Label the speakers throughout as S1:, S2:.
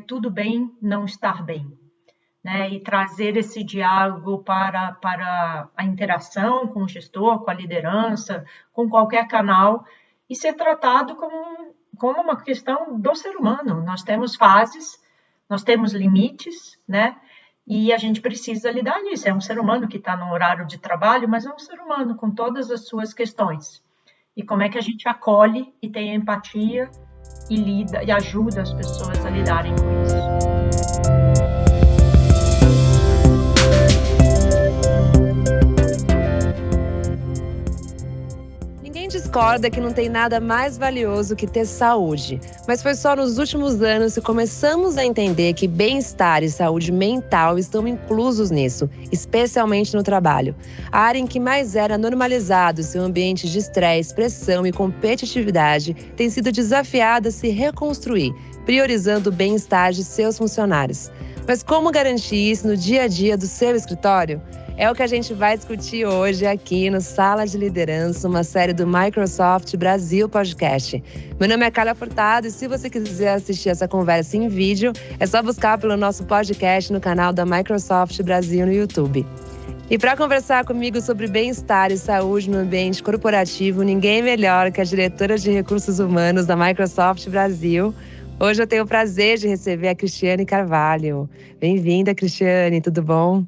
S1: tudo bem não estar bem, né? E trazer esse diálogo para a interação com o gestor, com a liderança, com qualquer canal, e ser tratado como uma questão do ser humano. Nós temos fases, nós temos limites, né? E a gente precisa lidar nisso. É um ser humano que está no horário de trabalho, mas é um ser humano com todas as suas questões. E como é que a gente acolhe e tem empatia e lida e ajuda as pessoas a lidarem com isso.
S2: Ninguém discorda que não tem nada mais valioso que ter saúde. Mas foi só nos últimos anos que começamos a entender que bem-estar e saúde mental estão inclusos nisso, especialmente no trabalho. A área em que mais era normalizado seu ambiente de estresse, pressão e competitividade tem sido desafiada a se reconstruir, priorizando o bem-estar de seus funcionários. Mas como garantir isso no dia a dia do seu escritório? É o que a gente vai discutir hoje aqui no Sala de Liderança, uma série do Microsoft Brasil Podcast. Meu nome é Carla Furtado e se você quiser assistir essa conversa em vídeo, é só buscar pelo nosso podcast no canal da Microsoft Brasil no YouTube. E para conversar comigo sobre bem-estar e saúde no ambiente corporativo, ninguém melhor que a diretora de recursos humanos da Microsoft Brasil. Hoje eu tenho o prazer de receber a Cristiane Carvalho. Bem-vinda, Cristiane, tudo bom?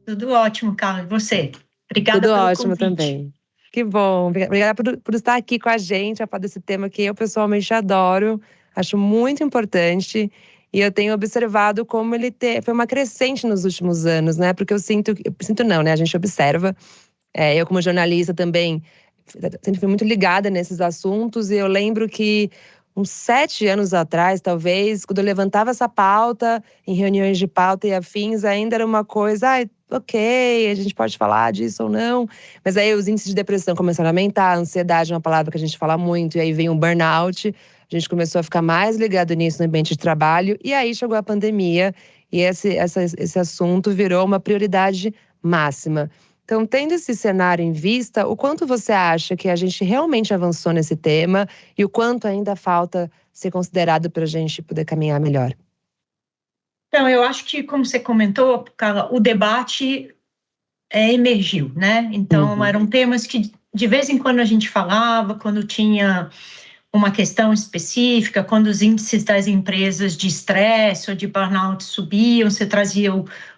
S1: Tudo ótimo, Carla. E você? Obrigada
S2: Tudo
S1: pelo
S2: ótimo
S1: convite.
S2: Também. Que bom. Obrigada por estar aqui com a gente, a falar desse tema que eu pessoalmente adoro, acho muito importante. E eu tenho observado como ele foi uma crescente nos últimos anos, né? Porque eu sinto não, né? A gente observa. Eu, como jornalista, também sempre fui muito ligada nesses assuntos. E eu lembro que uns 7 anos atrás, talvez, quando eu levantava essa pauta em reuniões de pauta e afins, ainda era uma coisa, ok, a gente pode falar disso ou não. Mas aí os índices de depressão começaram a aumentar, a ansiedade é uma palavra que a gente fala muito, e aí vem um burnout. A gente começou a ficar mais ligado nisso no ambiente de trabalho, e aí chegou a pandemia, e esse assunto virou uma prioridade máxima. Então, tendo esse cenário em vista, o quanto você acha que a gente realmente avançou nesse tema e o quanto ainda falta ser considerado para a gente poder caminhar melhor?
S1: Então, eu acho que, como você comentou, Carla, o debate emergiu, né? Então, eram temas que de vez em quando a gente falava, quando tinha uma questão específica, quando os índices das empresas de estresse ou de burnout subiam, você trazia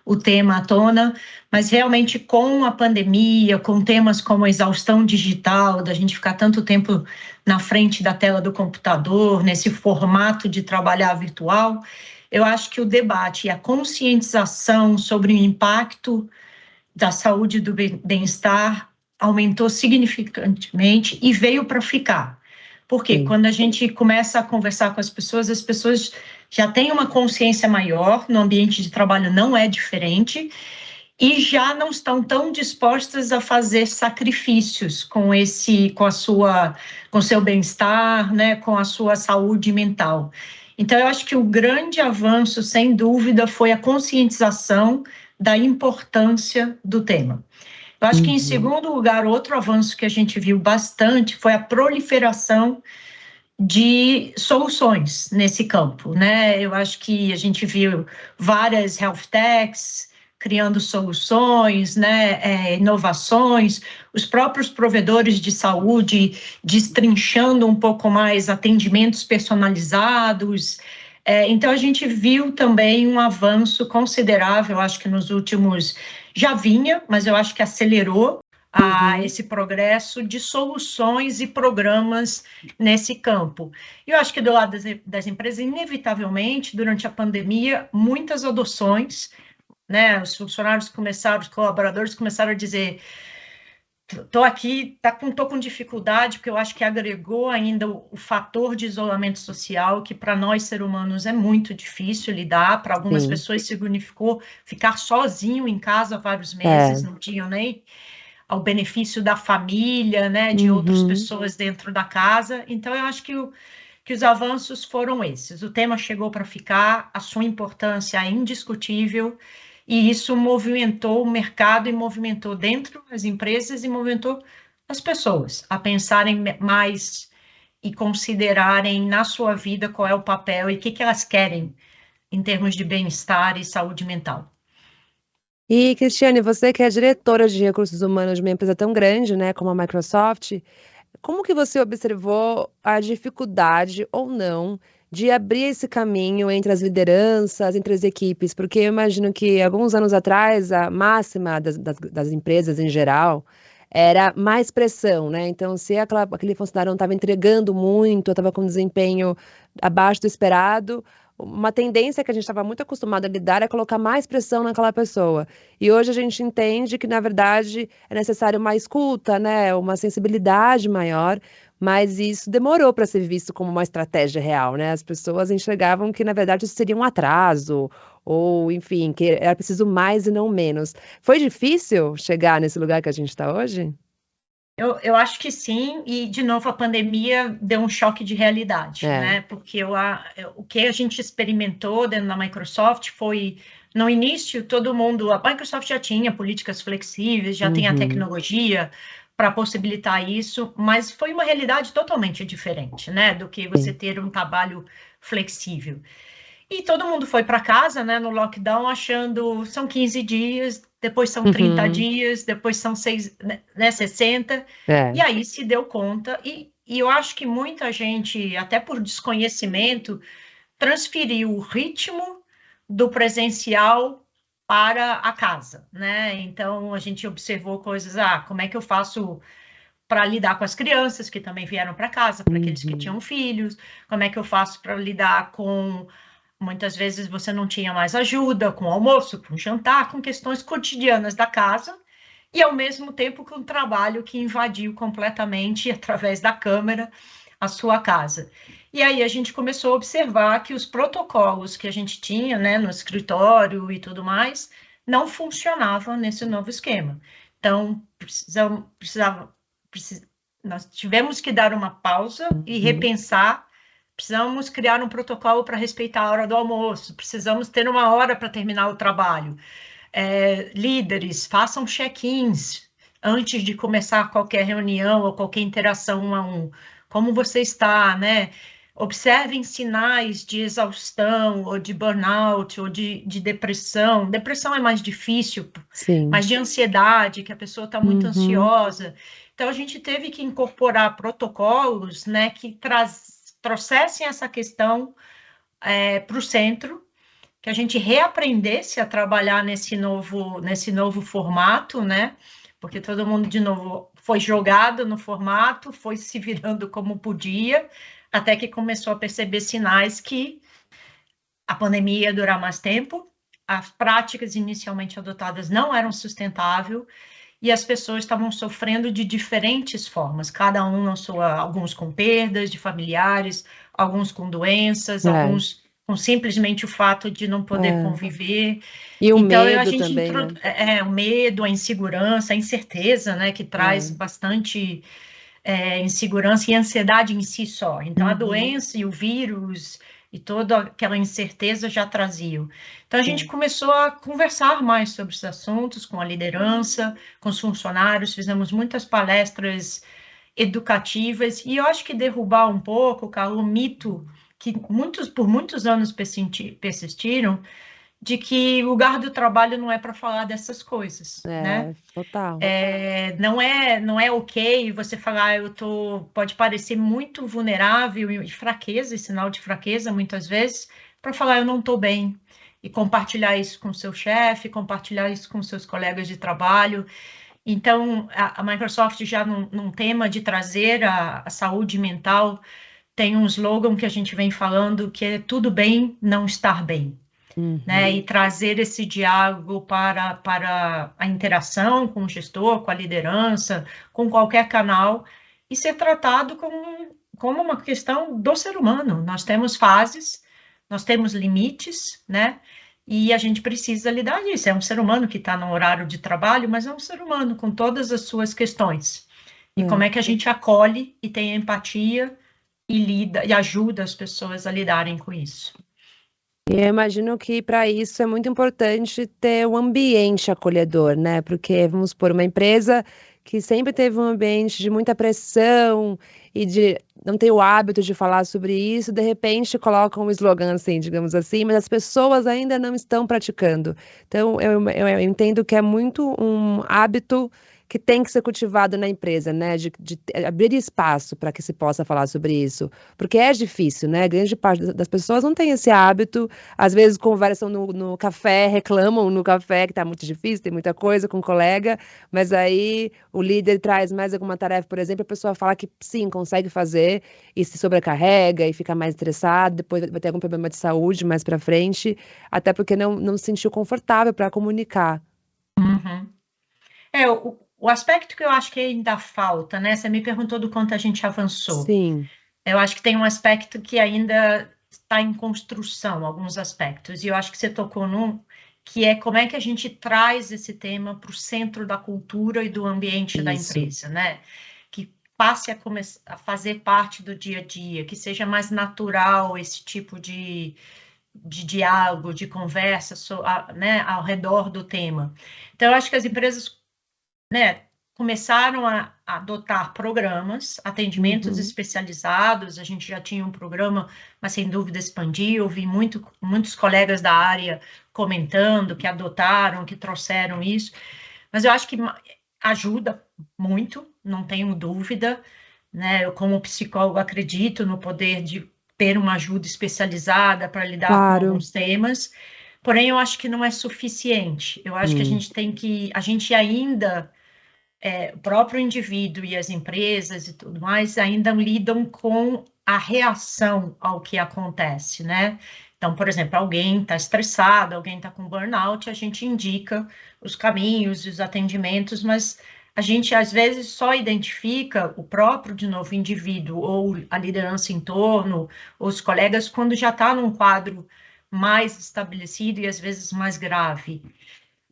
S1: o tema à tona, mas realmente com a pandemia, com temas como a exaustão digital, da gente ficar tanto tempo na frente da tela do computador, nesse formato de trabalhar virtual, eu acho que o debate e a conscientização sobre o impacto da saúde e do bem-estar aumentou significantemente e veio para ficar. Porque quando a gente começa a conversar com as pessoas já têm uma consciência maior, no ambiente de trabalho não é diferente, e já não estão tão dispostas a fazer sacrifícios com o seu bem-estar, né, com a sua saúde mental. Então, eu acho que o grande avanço, sem dúvida, foi a conscientização da importância do tema. Eu acho que, em segundo lugar, outro avanço que a gente viu bastante foi a proliferação de soluções nesse campo, né? Eu acho que a gente viu várias health techs criando soluções, né, inovações, os próprios provedores de saúde destrinchando um pouco mais atendimentos personalizados. Então, a gente viu também um avanço considerável, acho que nos últimos, já vinha, mas eu acho que acelerou esse progresso de soluções e programas nesse campo. E eu acho que do lado das empresas, inevitavelmente, durante a pandemia, muitas adoções, né? Os funcionários os colaboradores começaram a dizer: estou aqui, estou com dificuldade, porque eu acho que agregou ainda o fator de isolamento social, que para nós, seres humanos, é muito difícil lidar. Para algumas pessoas significou ficar sozinho em casa vários meses, não tinham nem ao benefício da família, né, de outras pessoas dentro da casa. Então, eu acho que os avanços foram esses. O tema chegou para ficar, a sua importância é indiscutível, e isso movimentou o mercado e movimentou dentro das empresas e movimentou as pessoas a pensarem mais e considerarem na sua vida qual é o papel e o que elas querem em termos de bem-estar e saúde mental.
S2: E, Cristiane, você que é diretora de recursos humanos de uma empresa tão grande, né, como a Microsoft, como que você observou a dificuldade ou não de abrir esse caminho entre as lideranças, entre as equipes? Porque eu imagino que alguns anos atrás a máxima das empresas em geral era mais pressão, né? Então, se aquele funcionário não estava entregando muito, estava com desempenho abaixo do esperado, uma tendência que a gente estava muito acostumado a lidar é colocar mais pressão naquela pessoa. E hoje a gente entende que, na verdade, é necessário uma escuta, né? Uma sensibilidade maior, mas isso demorou para ser visto como uma estratégia real, né? As pessoas enxergavam que, na verdade, isso seria um atraso, ou, enfim, que era preciso mais e não menos. Foi difícil chegar nesse lugar que a gente está hoje?
S1: Eu acho que sim, e de novo a pandemia deu um choque de realidade,
S2: É.
S1: né? Porque o que a gente experimentou dentro da Microsoft foi, no início, todo mundo, a Microsoft já tinha políticas flexíveis, já tem a tecnologia para possibilitar isso, mas foi uma realidade totalmente diferente, né? Do que você ter um trabalho flexível. E todo mundo foi para casa, né, no lockdown, achando são 15 dias, depois são 30 dias, depois são 60,
S2: É.
S1: e aí se deu conta. E eu acho que muita gente, até por desconhecimento, transferiu o ritmo do presencial para a casa, né? Então a gente observou coisas, como é que eu faço para lidar com as crianças que também vieram para casa, para aqueles que tinham filhos, como é que eu faço para lidar com. Muitas vezes você não tinha mais ajuda com o almoço, com o jantar, com questões cotidianas da casa, e ao mesmo tempo com o trabalho que invadiu completamente, através da câmera, a sua casa. E aí a gente começou a observar que os protocolos que a gente tinha, né, no escritório e tudo mais, não funcionavam nesse novo esquema. Então, nós tivemos que dar uma pausa e repensar. Precisamos criar um protocolo para respeitar a hora do almoço, precisamos ter uma hora para terminar o trabalho. Líderes, façam check-ins antes de começar qualquer reunião ou qualquer interação um a um. Como você está, né? Observem sinais de exaustão, ou de burnout, ou de depressão. Depressão é mais difícil,
S2: Sim.
S1: mas de ansiedade, que a pessoa está muito ansiosa. Então, a gente teve que incorporar protocolos, né, que trouxessem essa questão para o centro, que a gente reaprendesse a trabalhar nesse novo formato, né? Porque todo mundo, de novo, foi jogado no formato, foi se virando como podia, até que começou a perceber sinais que a pandemia ia durar mais tempo, as práticas inicialmente adotadas não eram sustentáveis, e as pessoas estavam sofrendo de diferentes formas, cada um na sua, alguns com perdas de familiares, alguns com doenças, alguns com simplesmente o fato de não poder conviver.
S2: E o
S1: Então,
S2: medo
S1: a gente
S2: também, né?
S1: o medo, a insegurança, a incerteza, né, que traz bastante insegurança e ansiedade em si só. Então, a doença e o vírus e toda aquela incerteza já traziam. Então, a gente começou a conversar mais sobre esses assuntos com a liderança, com os funcionários, fizemos muitas palestras educativas, e eu acho que derrubar um pouco, Carlos, o mito que por muitos anos persistiram, de que o lugar do trabalho não é para falar dessas coisas, né?
S2: Total.
S1: Não é ok você falar, pode parecer muito vulnerável e fraqueza, e sinal de fraqueza muitas vezes, para falar eu não estou bem, e compartilhar isso com seu chefe, compartilhar isso com seus colegas de trabalho. Então, a Microsoft já num tema de trazer a saúde mental, tem um slogan que a gente vem falando, que é tudo bem não estar bem. Né, e trazer esse diálogo para a interação com o gestor, com a liderança, com qualquer canal, e ser tratado como uma questão do ser humano. Nós temos fases, nós temos limites, né? E a gente precisa lidar disso. É um ser humano que está no horário de trabalho, mas é um ser humano com todas as suas questões. E como é que a gente acolhe e tem empatia e lida e ajuda as pessoas a lidarem com isso.
S2: E eu imagino que para isso é muito importante ter um ambiente acolhedor, né? Porque, vamos supor, uma empresa que sempre teve um ambiente de muita pressão e não tem o hábito de falar sobre isso, de repente colocam um slogan assim, digamos assim, mas as pessoas ainda não estão praticando. Então, eu entendo que é muito um hábito que tem que ser cultivado na empresa, né? De abrir espaço para que se possa falar sobre isso. Porque é difícil, né? Grande parte das pessoas não tem esse hábito. Às vezes conversam no café, reclamam no café que está muito difícil, tem muita coisa com o colega, mas aí o líder traz mais alguma tarefa, por exemplo, a pessoa fala que sim, consegue fazer e se sobrecarrega e fica mais estressado, depois vai ter algum problema de saúde mais para frente, até porque não se sentiu confortável para comunicar.
S1: Uhum. O aspecto que eu acho que ainda falta, né? Você me perguntou do quanto a gente avançou.
S2: Sim.
S1: Eu acho que tem um aspecto que ainda está em construção, alguns aspectos, e eu acho que você tocou num, que é como é que a gente traz esse tema para o centro da cultura e do ambiente da
S2: Isso.
S1: empresa, né? Que passe a fazer parte do dia a dia, que seja mais natural esse tipo de diálogo, de conversa, né, ao redor do tema. Então, eu acho que as empresas, né, começaram a adotar programas, atendimentos
S2: Uhum.
S1: especializados. A gente já tinha um programa, mas sem dúvida expandiu. Eu vi muitos colegas da área comentando que adotaram, que trouxeram isso. Mas eu acho que ajuda muito, não tenho dúvida, né? Eu, como psicólogo, acredito no poder de ter uma ajuda especializada para lidar com
S2: Claro.
S1: alguns temas. Porém, eu acho que não é suficiente. Eu acho que a gente ainda o próprio indivíduo e as empresas e tudo mais ainda lidam com a reação ao que acontece, né? Então, por exemplo, alguém está estressado, alguém está com burnout, a gente indica os caminhos, os atendimentos, mas a gente às vezes só identifica o próprio, de novo, indivíduo ou a liderança em torno, ou os colegas, quando já está num quadro mais estabelecido e às vezes mais grave.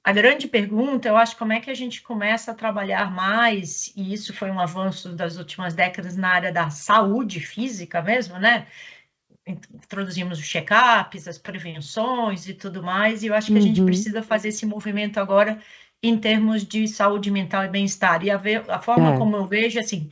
S1: A grande pergunta, eu acho, como é que a gente começa a trabalhar mais, e isso foi um avanço das últimas décadas na área da saúde física mesmo, né? Introduzimos os check-ups, as prevenções e tudo mais, e eu acho que a gente
S2: Uhum.
S1: precisa fazer esse movimento agora em termos de saúde mental e bem-estar. E a forma
S2: É.
S1: como eu vejo, assim,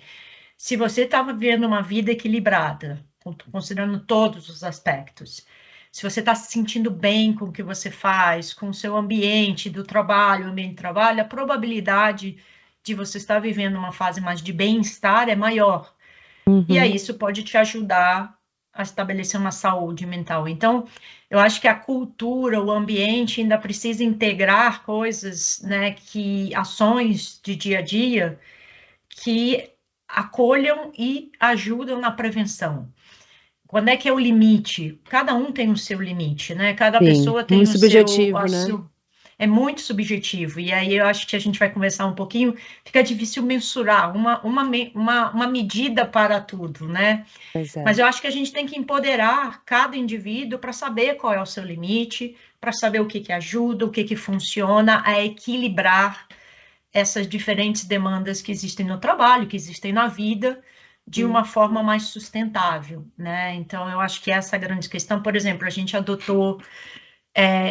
S1: se você está vivendo uma vida equilibrada, considerando todos os aspectos, se você está se sentindo bem com o que você faz, com o seu ambiente do trabalho, ambiente de trabalho, a probabilidade de você estar vivendo uma fase mais de bem-estar é maior. E aí
S2: Uhum.
S1: isso pode te ajudar a estabelecer uma saúde mental. Então, eu acho que a cultura, o ambiente ainda precisa integrar coisas, né, ações de dia a dia que acolham e ajudam na prevenção. Quando é que é o limite? Cada um tem o seu limite, né? Cada
S2: Sim.
S1: pessoa tem
S2: Muito
S1: o seu,
S2: subjetivo, né?
S1: é muito subjetivo. E aí eu acho que a gente vai conversar um pouquinho, fica difícil mensurar uma medida para tudo, né?
S2: Pois é.
S1: Mas eu acho que a gente tem que empoderar cada indivíduo para saber qual é o seu limite, para saber o que que ajuda, o que que funciona, a equilibrar essas diferentes demandas que existem no trabalho, que existem na vida, de uma forma mais sustentável, né? Então, eu acho que essa é a grande questão. Por exemplo, a gente adotou,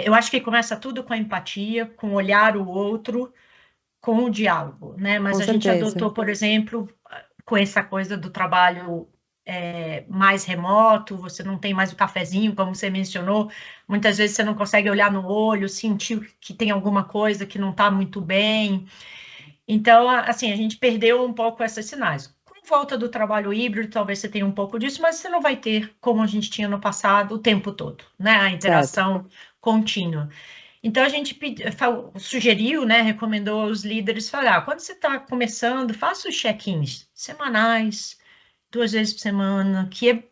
S1: eu acho que começa tudo com a empatia, com olhar o outro, com o diálogo, né? Mas
S2: Com
S1: a gente
S2: certeza.
S1: adotou, por exemplo, com essa coisa do trabalho mais remoto, você não tem mais o cafezinho, como você mencionou, muitas vezes você não consegue olhar no olho, sentir que tem alguma coisa que não está muito bem. Então, assim, a gente perdeu um pouco esses sinais. Com volta do trabalho híbrido, talvez você tenha um pouco disso, mas você não vai ter, como a gente tinha no passado, o tempo todo, né? A
S2: Certo.
S1: interação contínua. Então, a gente sugeriu, né, recomendou aos líderes falar, quando você está começando, faça os check-ins semanais, 2 vezes por semana, que é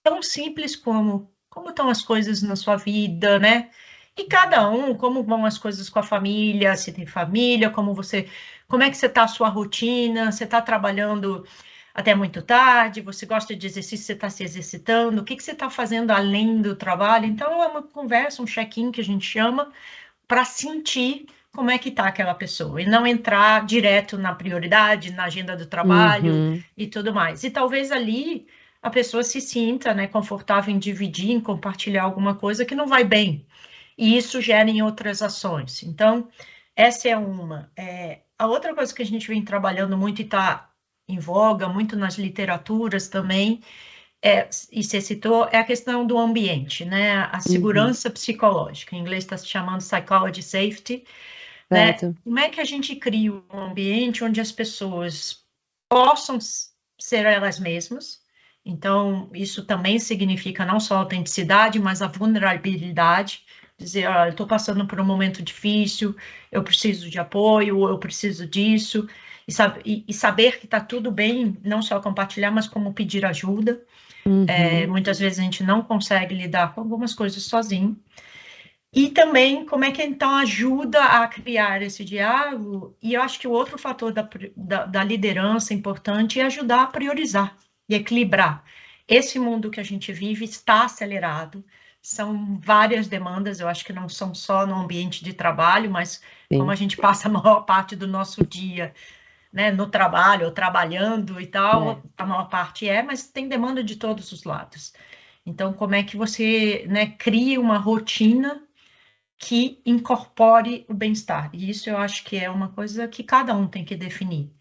S1: tão simples como estão as coisas na sua vida, né? E cada um, como vão as coisas com a família, se tem família, como é que você está a sua rotina, você está trabalhando até muito tarde, você gosta de exercício, você está se exercitando, o que que você está fazendo além do trabalho? Então, é uma conversa, um check-in que a gente chama, para sentir como é que está aquela pessoa, e não entrar direto na prioridade, na agenda do trabalho
S2: Uhum.
S1: e tudo mais. E talvez ali a pessoa se sinta, né, confortável em dividir, em compartilhar alguma coisa que não vai bem, e isso gera em outras ações. Então, essa é uma. A outra coisa que a gente vem trabalhando muito e está em voga, muito nas literaturas também, e você citou, é a questão do ambiente, né? A
S2: Uhum.
S1: segurança psicológica. Em inglês está se chamando psychology safety, né?
S2: Certo.
S1: Como é que a gente cria um ambiente onde as pessoas possam ser elas mesmas? Então, isso também significa não só a autenticidade, mas a vulnerabilidade. Dizer, olha, eu estou passando por um momento difícil, eu preciso de apoio, eu preciso disso, e saber que está tudo bem, não só compartilhar, mas como pedir ajuda.
S2: Uhum.
S1: Muitas vezes a gente não consegue lidar com algumas coisas sozinho. E também como é que então ajuda a criar esse diálogo. E eu acho que o outro fator da liderança importante é ajudar a priorizar e equilibrar. Esse mundo que a gente vive está acelerado, são várias demandas, eu acho que não são só no ambiente de trabalho, mas como
S2: Sim.
S1: a gente passa a maior parte do nosso dia, né, no trabalho, ou trabalhando e
S2: É.
S1: tal, a maior parte mas tem demanda de todos os lados. Então, como é que você, né, cria uma rotina que incorpore o bem-estar? E isso eu acho que é uma coisa que cada um tem que definir.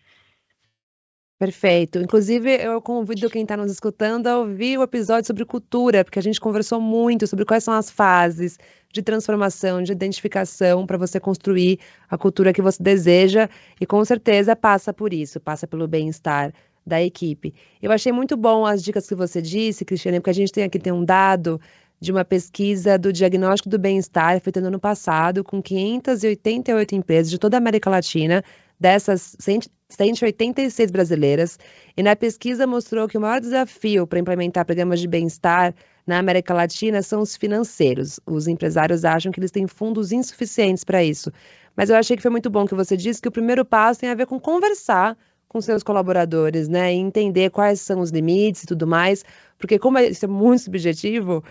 S2: Perfeito. Inclusive, eu convido quem está nos escutando a ouvir o episódio sobre cultura, porque a gente conversou muito sobre quais são as fases de transformação, de identificação para você construir a cultura que você deseja e com certeza passa por isso, passa pelo bem-estar da equipe. Eu achei muito bom as dicas que você disse, Cristiane, porque a gente tem um dado de uma pesquisa do diagnóstico do bem-estar feita no ano passado com 588 empresas de toda a América Latina, dessas 186 brasileiras, e na pesquisa mostrou que o maior desafio para implementar programas de bem-estar na América Latina são os financeiros. Os empresários acham que eles têm fundos insuficientes para isso. Mas eu achei que foi muito bom que você disse que o primeiro passo tem a ver com conversar com seus colaboradores, né, e entender quais são os limites e tudo mais, porque como isso é muito subjetivo,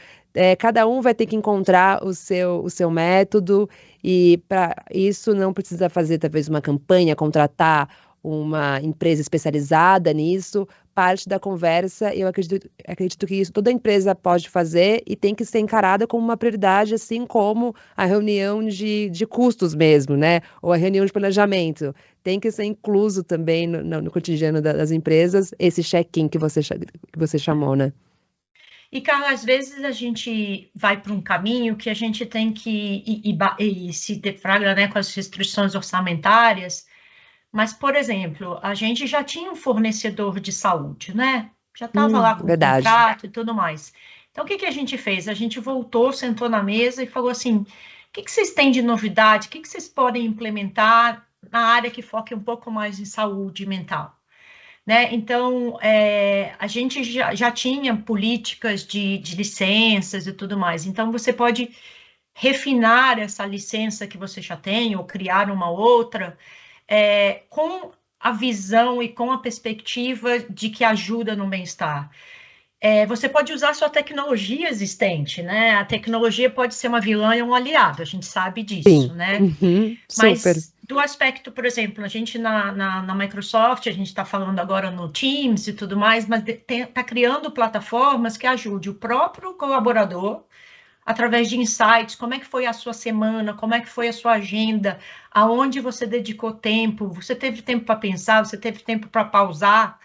S2: cada um vai ter que encontrar o seu método e para isso não precisa fazer talvez uma campanha, contratar uma empresa especializada nisso. Parte da conversa, eu acredito que isso toda empresa pode fazer e tem que ser encarada como uma prioridade, assim como a reunião de custos mesmo, né? Ou a reunião de planejamento. Tem que ser incluso também no cotidiano das empresas esse check-in que você chamou, né?
S1: E, Carla, às vezes a gente vai para um caminho que a gente tem que e se defraga, né, com as restrições orçamentárias, mas, por exemplo, a gente já tinha um fornecedor de saúde, né? Já estava lá com
S2: Verdade.
S1: contrato e tudo mais. Então, o que que a gente fez? A gente voltou, sentou na mesa e falou assim: o que que vocês têm de novidade? O que que vocês podem implementar na área que foque um pouco mais em saúde mental? Né? Então, a gente já tinha políticas de licenças e tudo mais. Então, você pode refinar essa licença que você já tem ou criar uma outra com a visão e com a perspectiva de que ajuda no bem-estar. Você pode usar sua tecnologia existente, né? A tecnologia pode ser uma vilã e um aliado, a gente sabe disso,
S2: Sim.
S1: né?
S2: Uhum. Super.
S1: Mas do aspecto, por exemplo, a gente na Microsoft, a gente está falando agora no Teams e tudo mais, mas está criando plataformas que ajude o próprio colaborador através de insights, como é que foi a sua semana, como é que foi a sua agenda, aonde você dedicou tempo, você teve tempo para pensar, você teve tempo para pausar.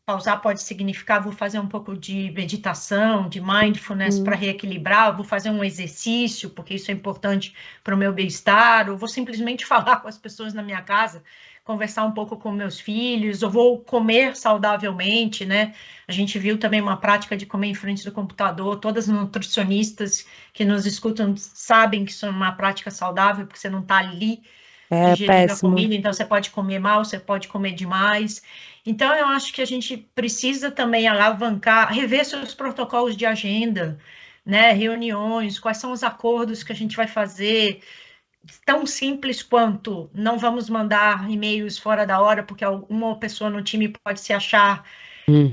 S1: Pausar pode significar, vou fazer um pouco de meditação, de mindfulness para
S2: Uhum.
S1: reequilibrar, vou fazer um exercício, porque isso é importante para o meu bem-estar, ou vou simplesmente falar com as pessoas na minha casa, conversar um pouco com meus filhos, ou vou comer saudavelmente, né? A gente viu também uma prática de comer em frente do computador, todas as nutricionistas que nos escutam sabem que isso é uma prática saudável, porque você não está ali
S2: É
S1: digerindo a
S2: péssimo.
S1: comida, então você pode comer mal, você pode comer demais. Então, eu acho que a gente precisa também alavancar, rever seus protocolos de agenda, né? Reuniões, quais são os acordos que a gente vai fazer, tão simples quanto não vamos mandar e-mails fora da hora, porque uma pessoa no time pode se achar
S2: Uhum.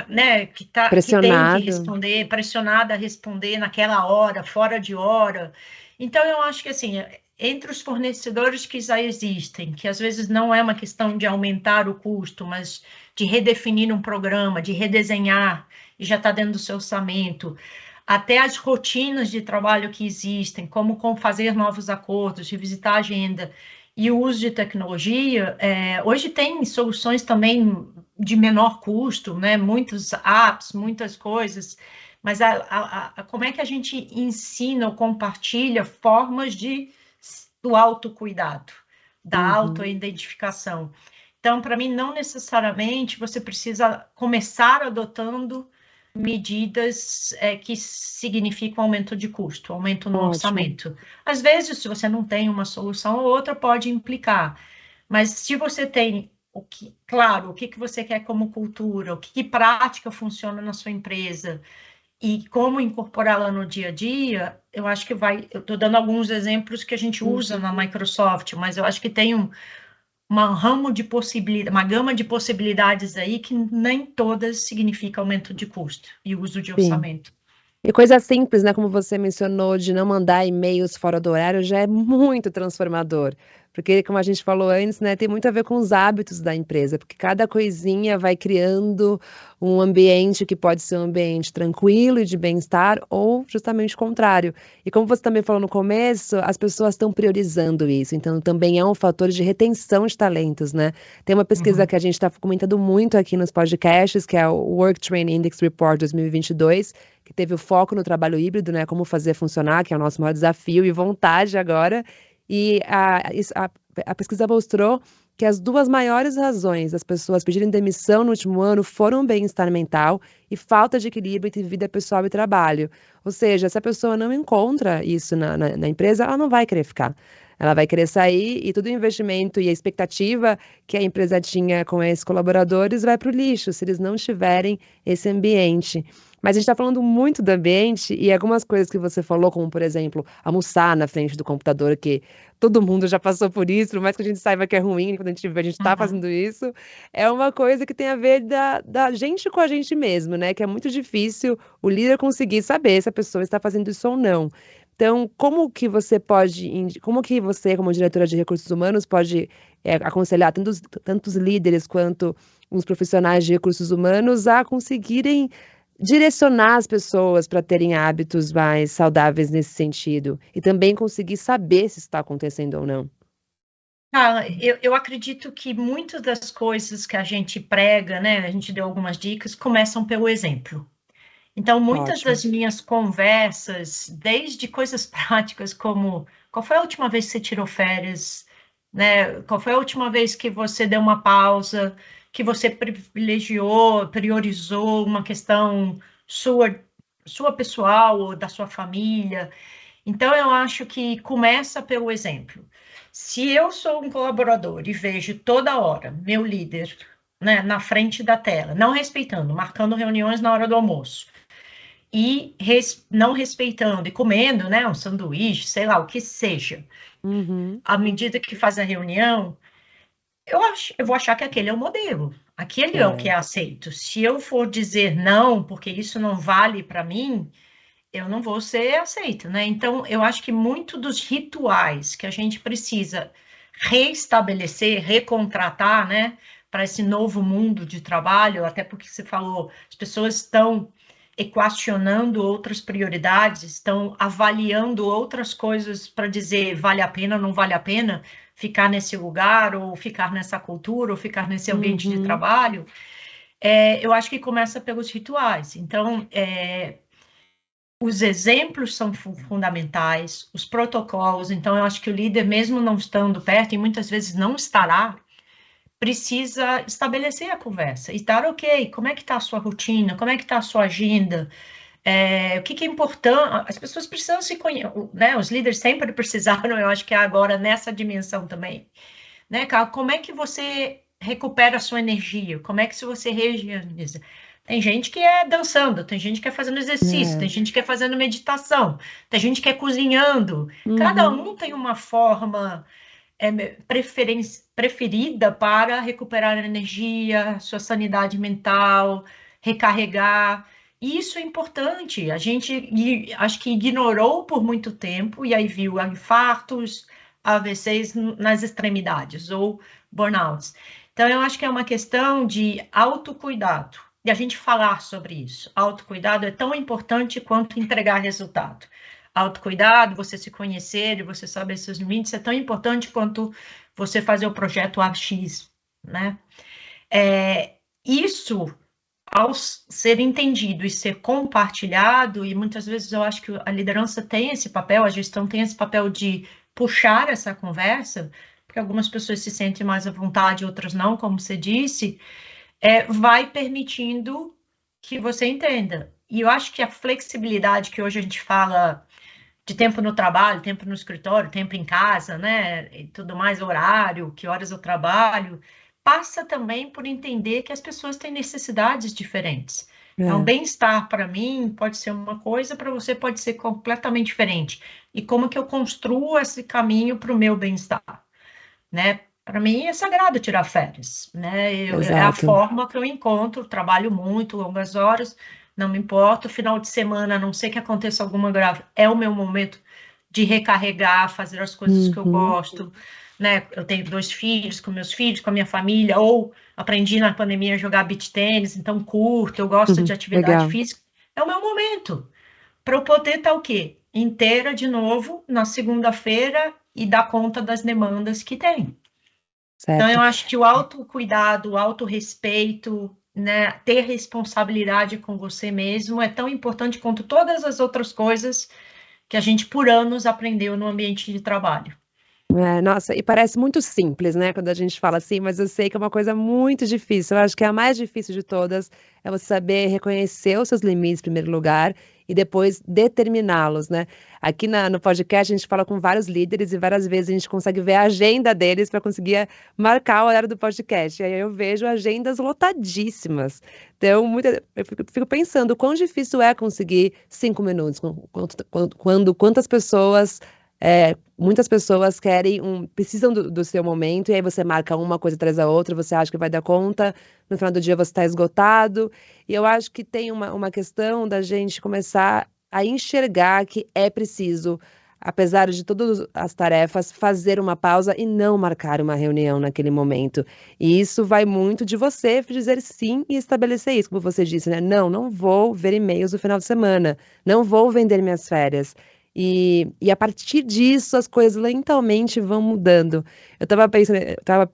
S1: né, que tem que
S2: Pressionado.
S1: responder, pressionada a responder naquela hora, fora de hora. Então, eu acho que, assim, entre os fornecedores que já existem, que às vezes não é uma questão de aumentar o custo, mas de redefinir um programa, de redesenhar, e já está dentro do seu orçamento, até as rotinas de trabalho que existem, como fazer novos acordos, revisitar a agenda, e o uso de tecnologia, hoje tem soluções também de menor custo, né? Muitos apps, muitas coisas, mas como é que a gente ensina ou compartilha formas do autocuidado, da
S2: Uhum.
S1: autoidentificação? Então, para mim, não necessariamente você precisa começar adotando medidas que significam aumento de custo, aumento no
S2: Ótimo.
S1: orçamento. Às vezes, se você não tem uma solução ou outra, pode implicar. Mas se você tem claro, o que você quer como cultura, o que prática funciona na sua empresa e como incorporá-la no dia a dia, eu acho que vai. Eu estou dando alguns exemplos que a gente usa na
S2: Uhum.
S1: Microsoft, mas eu acho que tem uma gama de possibilidades aí que nem todas significa aumento de custo e uso de
S2: Sim.
S1: orçamento.
S2: E coisa simples, né, como você mencionou, de não mandar e-mails fora do horário, já é muito transformador. Porque, como a gente falou antes, né, tem muito a ver com os hábitos da empresa, porque cada coisinha vai criando um ambiente que pode ser um ambiente tranquilo e de bem-estar, ou justamente o contrário. E como você também falou no começo, as pessoas estão priorizando isso, então também é um fator de retenção de talentos, né? Tem uma pesquisa
S1: Uhum,
S2: que a gente está comentando muito aqui nos podcasts, que é o Work Training Index Report 2022, que teve o foco no trabalho híbrido, né? Como fazer funcionar, que é o nosso maior desafio e vontade agora. E a pesquisa mostrou que as duas maiores razões das pessoas pedirem demissão no último ano foram bem-estar mental e falta de equilíbrio entre vida pessoal e trabalho. Ou seja, se a pessoa não encontra isso na empresa, ela não vai querer ficar. Ela vai querer sair e todo o investimento e a expectativa que a empresa tinha com esses colaboradores vai para o lixo, se eles não tiverem esse ambiente. Mas a gente está falando muito do ambiente e algumas coisas que você falou, como, por exemplo, almoçar na frente do computador, que todo mundo já passou por isso, por mais que a gente saiba que é ruim, quando a gente vê a gente está
S1: uhum.
S2: fazendo isso, é uma coisa que tem a ver da gente com a gente mesmo, né? Que é muito difícil o líder conseguir saber se a pessoa está fazendo isso ou não. Então, como que você, como diretora de recursos humanos, pode aconselhar tantos líderes quanto os profissionais de recursos humanos a conseguirem direcionar as pessoas para terem hábitos mais saudáveis nesse sentido e também conseguir saber se está acontecendo ou não.
S1: Eu acredito que muitas das coisas que a gente prega, né, a gente deu algumas dicas, começam pelo exemplo. Então, muitas
S2: Ótimo.
S1: das minhas conversas, desde coisas práticas como qual foi a última vez que você tirou férias, né? Qual foi a última vez que você deu uma pausa, que você priorizou uma questão sua, sua pessoal ou da sua família. Então, eu acho que começa pelo exemplo. Se eu sou um colaborador e vejo toda hora meu líder, né, na frente da tela, não respeitando, marcando reuniões na hora do almoço, e não respeitando e comendo, né, um sanduíche, sei lá, o que seja,
S2: Uhum.
S1: à medida que faz a reunião, eu vou achar que aquele é o modelo, aquele é o que
S2: É.
S1: é aceito. Se eu for dizer não, porque isso não vale para mim, eu não vou ser aceito, né? Então, eu acho que muito dos rituais que a gente precisa reestabelecer, recontratar, né, para esse novo mundo de trabalho, até porque você falou, as pessoas estão equacionando outras prioridades, estão avaliando outras coisas para dizer vale a pena, não vale a pena ficar nesse lugar, ou ficar nessa cultura, ou ficar nesse ambiente de
S2: Uhum.
S1: trabalho. Eu acho que começa pelos rituais. Então, os exemplos são fundamentais, os protocolos. Então, eu acho que o líder, mesmo não estando perto, e muitas vezes não estará, precisa estabelecer a conversa e estar ok. Como é que está a sua rotina? Como é que está a sua agenda? O que é importante? As pessoas precisam se conhecer, né? Os líderes sempre precisaram, eu acho que é agora nessa dimensão também, né, Carla? Como é que você recupera a sua energia? Como é que se você regeneriza? Tem gente que é dançando, tem gente que é fazendo exercício, tem
S2: É.
S1: gente que é fazendo meditação, tem gente que é cozinhando. Cada
S2: Uhum.
S1: um tem uma forma preferida para recuperar a energia, sua sanidade mental, recarregar. E isso é importante. A gente acho que ignorou por muito tempo e aí viu infartos, AVCs nas extremidades ou burnouts. Então, eu acho que é uma questão de autocuidado. E a gente falar sobre isso. Autocuidado é tão importante quanto entregar resultado. autocuidado, você se conhecer e você saber seus limites é tão importante quanto você fazer o projeto AX, né? Isso, ao ser entendido e ser compartilhado, e muitas vezes eu acho que a liderança tem esse papel, a gestão tem esse papel de puxar essa conversa, porque algumas pessoas se sentem mais à vontade, outras não, como você disse, vai permitindo que você entenda. E eu acho que a flexibilidade que hoje a gente fala de tempo no trabalho, tempo no escritório, tempo em casa, né, e tudo mais, horário, que horas eu trabalho, passa também por entender que as pessoas têm necessidades diferentes. Então, bem-estar para mim pode ser uma coisa, para você pode ser completamente diferente. E como que eu construo esse caminho para o meu bem-estar, né? Para mim é sagrado tirar férias, né? É a forma que eu encontro, trabalho muito, longas horas, não me importa, final de semana, a não ser que aconteça alguma grave, é o meu momento de recarregar, fazer as coisas que eu gosto, né? Eu tenho 2 filhos, com meus filhos, com a minha família, ou aprendi na pandemia a jogar beach tênis, então curto, eu gosto de atividade física, é o meu momento, para eu poder estar o quê? Inteira de novo na segunda-feira e dar conta das demandas que tem. Então, eu acho que o autocuidado, o autorrespeito, né, ter responsabilidade com você mesmo é tão importante quanto todas as outras coisas que a gente, por anos, aprendeu no ambiente de trabalho.
S2: Nossa, e parece muito simples, né, quando a gente fala assim, mas eu sei que é uma coisa muito difícil. Eu acho que a mais difícil de todas é você saber reconhecer os seus limites, em primeiro lugar, e depois determiná-los, né? Aqui no podcast a gente fala com vários líderes e várias vezes a gente consegue ver a agenda deles para conseguir marcar o horário do podcast. E aí eu vejo agendas lotadíssimas. Então, eu fico pensando o quão difícil é conseguir 5 minutos, quantas pessoas. Muitas pessoas precisam do seu momento, e aí você marca uma coisa atrás da outra, você acha que vai dar conta, no final do dia você está esgotado, e eu acho que tem uma questão da gente começar a enxergar que é preciso, apesar de todas as tarefas, fazer uma pausa e não marcar uma reunião naquele momento. E isso vai muito de você dizer sim e estabelecer isso, como você disse, né? Não vou ver e-mails no final de semana, não vou vender minhas férias. E a partir disso, as coisas lentamente vão mudando. Eu estava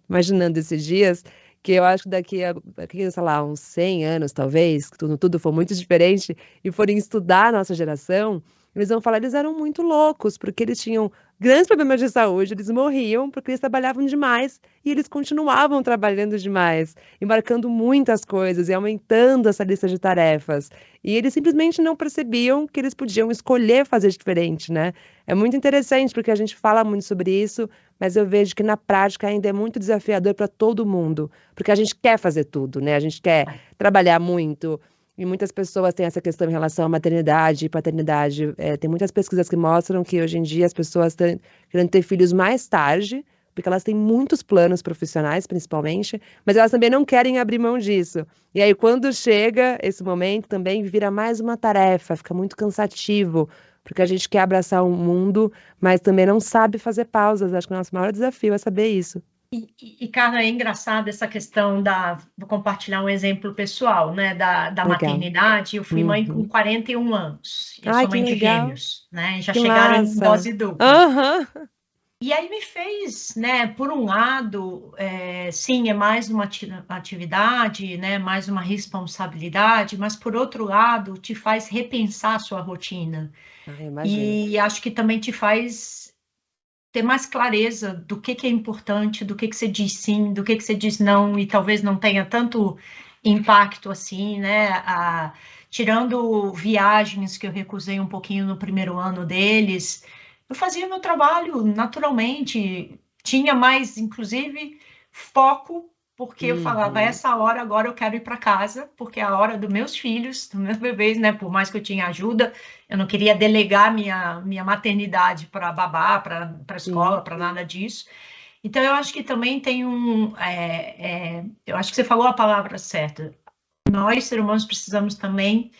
S2: imaginando esses dias que eu acho que daqui, sei lá, uns 100 anos, talvez, que tudo for muito diferente, e forem estudar a nossa geração, eles vão falar, eles eram muito loucos, porque eles tinham grandes problemas de saúde, eles morriam porque eles trabalhavam demais, e eles continuavam trabalhando demais, e marcando muitas coisas, e aumentando essa lista de tarefas. E eles simplesmente não percebiam que eles podiam escolher fazer diferente, né? É muito interessante, porque a gente fala muito sobre isso, mas eu vejo que na prática ainda é muito desafiador para todo mundo, porque a gente quer fazer tudo, né? A gente quer trabalhar muito, e muitas pessoas têm essa questão em relação à maternidade e paternidade. Tem muitas pesquisas que mostram que hoje em dia as pessoas estão querendo ter filhos mais tarde, porque elas têm muitos planos profissionais, principalmente, mas elas também não querem abrir mão disso. E aí, quando chega esse momento, também vira mais uma tarefa, fica muito cansativo, porque a gente quer abraçar o mundo, mas também não sabe fazer pausas. Acho que o nosso maior desafio é saber isso.
S1: Carla, é engraçado essa questão vou compartilhar um exemplo pessoal, né, da maternidade. Eu fui mãe com 41 anos. Eu sou mãe de gêmeos, né, já chegaram em dose dupla. E aí me fez, né, por um lado, sim, é mais uma atividade, né, mais uma responsabilidade, mas por outro lado, te faz repensar a sua rotina. E acho que também te faz ter mais clareza do que é importante, do que você diz sim, do que você diz não, e talvez não tenha tanto impacto assim, né? Tirando viagens que eu recusei um pouquinho no primeiro ano deles, eu fazia meu trabalho naturalmente, tinha mais, inclusive, foco, porque eu falava, essa hora agora eu quero ir para casa, porque é a hora dos meus filhos, dos meus bebês, né? Por mais que eu tinha ajuda, eu não queria delegar minha maternidade para babá, para escola, para nada disso. Então, eu acho que também tem eu acho que você falou a palavra certa. Nós, seres humanos, precisamos também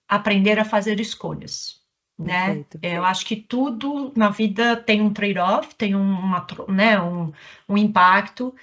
S1: aprender a fazer escolhas, né? Eu acho que tudo na vida tem um trade-off, tem um impacto,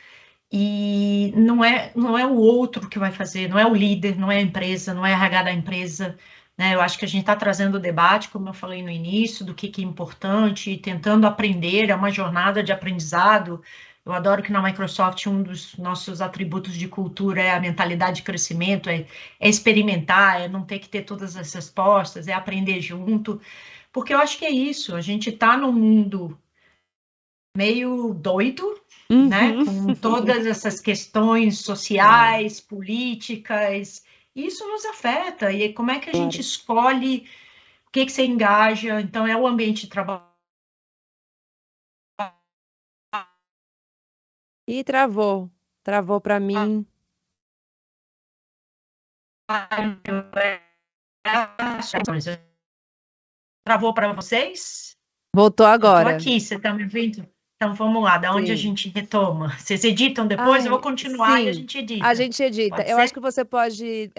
S1: e não é o outro que vai fazer, não é o líder, não é a empresa, não é a RH da empresa, né? Eu acho que a gente está trazendo o debate, como eu falei no início, do que é importante, tentando aprender, é uma jornada de aprendizado. Eu adoro que na Microsoft um dos nossos atributos de cultura é a mentalidade de crescimento, é experimentar, é não ter que ter todas as respostas, é aprender junto, porque eu acho que é isso, a gente está num mundo meio doido, né,
S2: Uhum.
S1: com todas essas questões sociais, políticas, isso nos afeta, e como é que a gente
S2: Claro.
S1: escolhe o que você engaja, então é o ambiente de trabalho.
S2: E travou para mim.
S1: Travou para vocês?
S2: Voltou
S1: Eu estou
S2: agora.
S1: aqui, você está me ouvindo? Então vamos lá, da onde a
S2: Sim.
S1: gente retoma? Vocês editam depois? Eu vou
S2: Ai,
S1: continuar e a
S2: sim,
S1: gente
S2: a
S1: edita.
S2: gente edita.
S1: Pode
S2: Eu acho
S1: ser?
S2: que você pode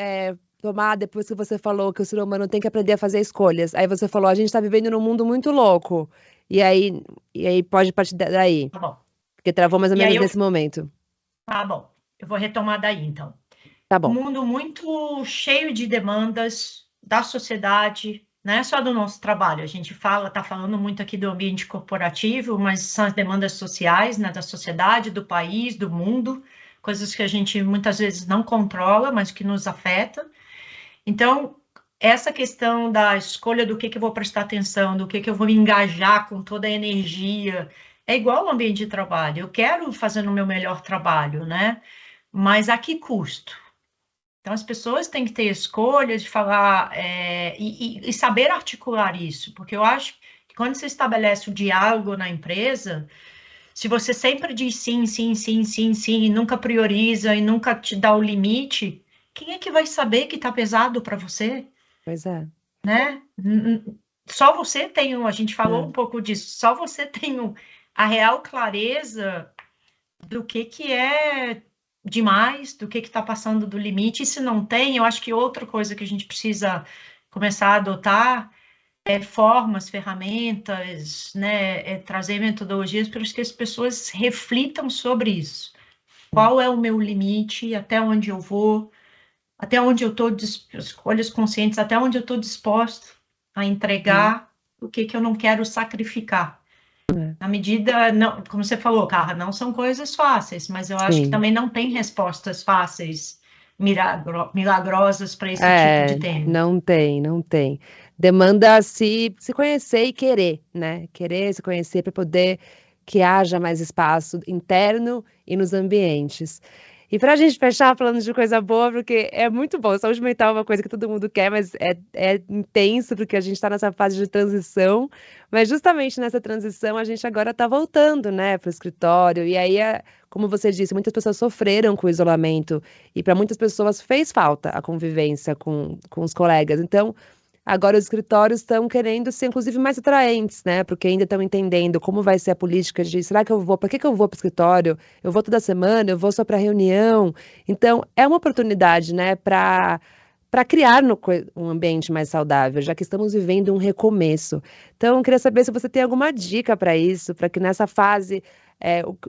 S2: tomar depois que você falou que o ser humano tem que aprender a fazer escolhas. Aí você falou, a gente está vivendo num mundo muito louco. E aí, e aí pode partir daí,
S1: Tá bom.
S2: porque travou mais ou
S1: E aí
S2: menos nesse momento.
S1: tá bom. Eu vou retomar daí então.
S2: Tá
S1: Um
S2: bom.
S1: mundo muito cheio de demandas da sociedade, não é só do nosso trabalho. A gente está falando muito aqui do ambiente corporativo, mas são as demandas sociais, né, da sociedade, do país, do mundo, coisas que a gente muitas vezes não controla, mas que nos afeta. Então, essa questão da escolha do que eu vou prestar atenção, do que eu vou me engajar com toda a energia, é igual ao ambiente de trabalho. Eu quero fazer o meu melhor trabalho, né? Mas a que custo? Então, as pessoas têm que ter escolhas de falar e saber articular isso, porque eu acho que quando você estabelece o diálogo na empresa, se você sempre diz sim, sim, sim, sim, sim, e nunca prioriza e nunca te dá o limite, quem é que vai saber que está pesado para você,
S2: Pois é.
S1: né? Só você tem, a gente falou um
S2: É.
S1: pouco disso, só você tem a real clareza do que é demais, do que está passando do limite, e se não tem, eu acho que outra coisa que a gente precisa começar a adotar é formas, ferramentas, né, trazer metodologias para que as pessoas reflitam sobre isso. Qual é o meu limite, até onde eu vou, até onde eu estou, escolhas conscientes, até onde eu estou disposto a
S2: Hum.
S1: entregar o que eu não quero sacrificar.
S2: É.
S1: Na medida, não, como você falou, Carla, não são coisas fáceis, mas eu acho que
S2: Sim.
S1: também não tem respostas fáceis, milagrosas para esse tipo de
S2: É,
S1: tema.
S2: não tem, não tem. Demanda se conhecer e querer, né? Querer se conhecer para poder que haja mais espaço interno e nos ambientes. E para a gente fechar falando de coisa boa, porque é muito bom. Saúde mental é uma coisa que todo mundo quer, mas é intenso porque a gente está nessa fase de transição. Mas justamente nessa transição a gente agora está voltando, né, para o escritório. E aí, como você disse, muitas pessoas sofreram com o isolamento. E para muitas pessoas fez falta a convivência com os colegas. Então, agora os escritórios estão querendo ser, inclusive, mais atraentes, né? Porque ainda estão entendendo como vai ser a política de será que eu vou, para que eu vou para o escritório? Eu vou toda semana, eu vou só para reunião. Então, é uma oportunidade, né, para criar um ambiente mais saudável, já que estamos vivendo um recomeço. Então, eu queria saber se você tem alguma dica para isso, para que nessa fase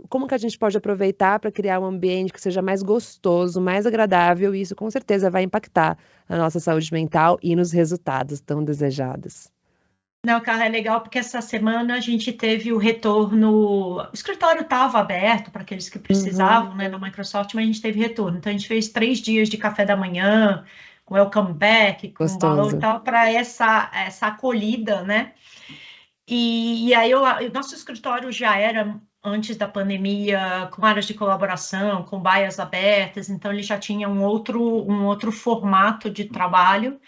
S2: como que a gente pode aproveitar para criar um ambiente que seja mais gostoso, mais agradável, e isso com certeza vai impactar na nossa saúde mental e nos resultados tão desejados.
S1: Não, cara, é legal porque essa semana a gente teve o retorno. O escritório estava aberto para aqueles que
S2: Uhum,
S1: precisavam, né, na Microsoft, mas a gente teve retorno. Então, a gente fez 3 dias de café da manhã, com welcome back, com balão e
S2: gostoso.
S1: tal, para essa acolhida, né? E aí, o nosso escritório já era, antes da pandemia, com áreas de colaboração, com baias abertas, então ele já tinha um outro formato de trabalho,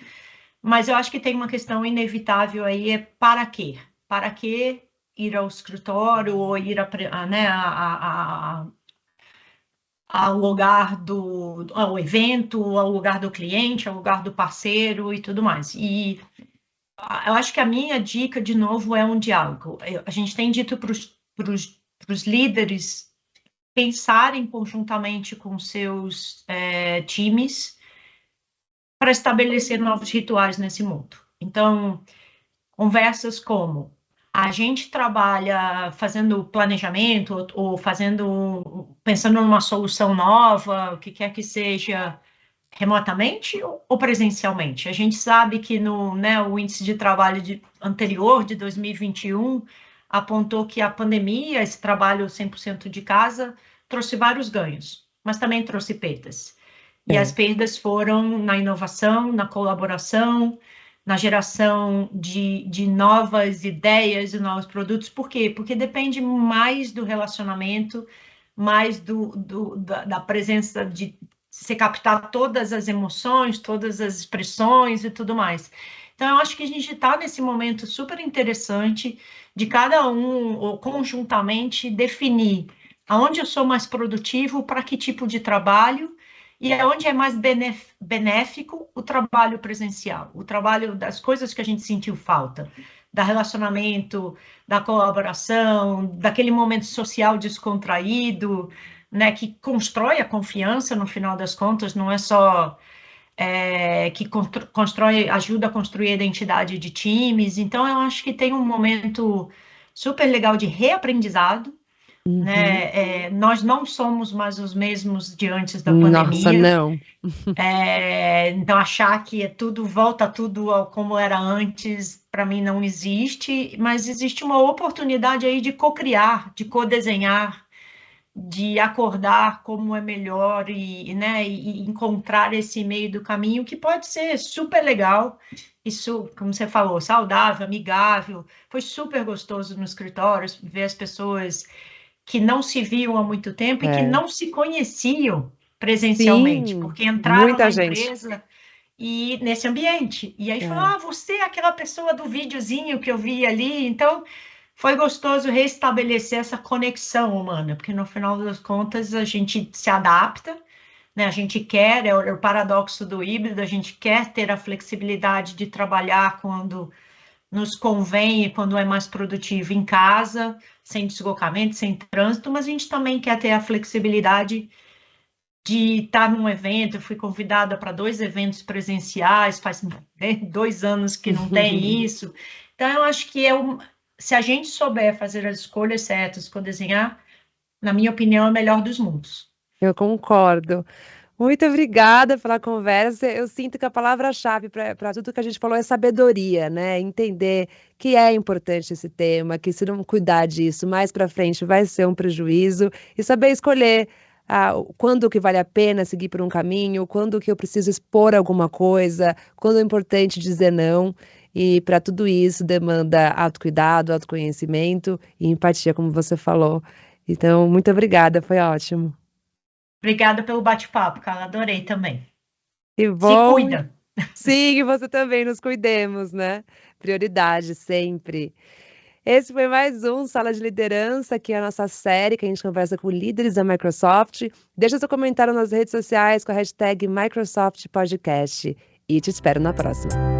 S1: mas eu acho que tem uma questão inevitável aí, é para quê? Para que ir ao escritório ou ir né, ao lugar ao evento, ao lugar do cliente, ao lugar do parceiro e tudo mais. E eu acho que a minha dica, de novo, é um diálogo. A gente tem dito para os líderes pensarem conjuntamente com seus times para estabelecer novos rituais nesse mundo. Então, conversas como a gente trabalha fazendo planejamento ou pensando numa solução nova, o que quer que seja, remotamente ou presencialmente? A gente sabe que o índice de trabalho anterior, de 2021, apontou que a pandemia, esse trabalho 100% de casa, trouxe vários ganhos, mas também trouxe perdas. E as perdas foram na inovação, na colaboração, na geração de novas ideias e novos produtos. Por quê? Porque depende mais do relacionamento, mais da presença de você captar todas as emoções, todas as expressões e tudo mais. Então, eu acho que a gente está nesse momento super interessante de cada um, ou conjuntamente, definir aonde eu sou mais produtivo, para que tipo de trabalho, e aonde é mais benéfico o trabalho presencial, o trabalho das coisas que a gente sentiu falta, da relacionamento, da colaboração, daquele momento social descontraído, né, que constrói a confiança no final das contas, não é só que ajuda a construir a identidade de times. Então, eu acho que tem um momento super legal de reaprendizado, né? Nós não somos mais os mesmos de antes da pandemia.
S2: Nossa, não.
S1: Então, achar que volta tudo como era antes, para mim não existe, mas existe uma oportunidade aí de co-criar, de co-desenhar, de acordar como é melhor né, e encontrar esse meio do caminho, que pode ser super legal, isso, como você falou, saudável, amigável. Foi super gostoso no escritório ver as pessoas que não se viam há muito tempo e que não se conheciam presencialmente,
S2: Sim,
S1: porque entraram na empresa e nesse ambiente. E aí falaram, você é aquela pessoa do videozinho que eu vi ali. Então, foi gostoso restabelecer essa conexão humana, porque no final das contas a gente se adapta, né? A gente quer, é o paradoxo do híbrido, a gente quer ter a flexibilidade de trabalhar quando nos convém e quando é mais produtivo em casa, sem deslocamento, sem trânsito, mas a gente também quer ter a flexibilidade de estar num evento. Eu fui convidada para 2 eventos presenciais, faz 2 anos que não tem isso. Então, eu acho que se a gente souber fazer as escolhas certas, co-desenhar, na minha opinião, é o melhor dos mundos.
S2: Eu concordo. Muito obrigada pela conversa. Eu sinto que a palavra-chave para tudo que a gente falou é sabedoria, né? Entender que é importante esse tema, que se não cuidar disso, mais para frente vai ser um prejuízo, e saber escolher quando que vale a pena seguir por um caminho, quando que eu preciso expor alguma coisa, quando é importante dizer não. E para tudo isso demanda autocuidado, autoconhecimento e empatia, como você falou. Então, muito obrigada, foi ótimo.
S1: Obrigada pelo bate-papo, Carla. Adorei também.
S2: E
S1: Se
S2: bom,
S1: cuida.
S2: sim, e você também, nos cuidemos, né? Prioridade sempre. Esse foi mais um Sala de Liderança, que é a nossa série que a gente conversa com líderes da Microsoft. Deixa seu comentário nas redes sociais com a hashtag Microsoft Podcast. E te espero na próxima.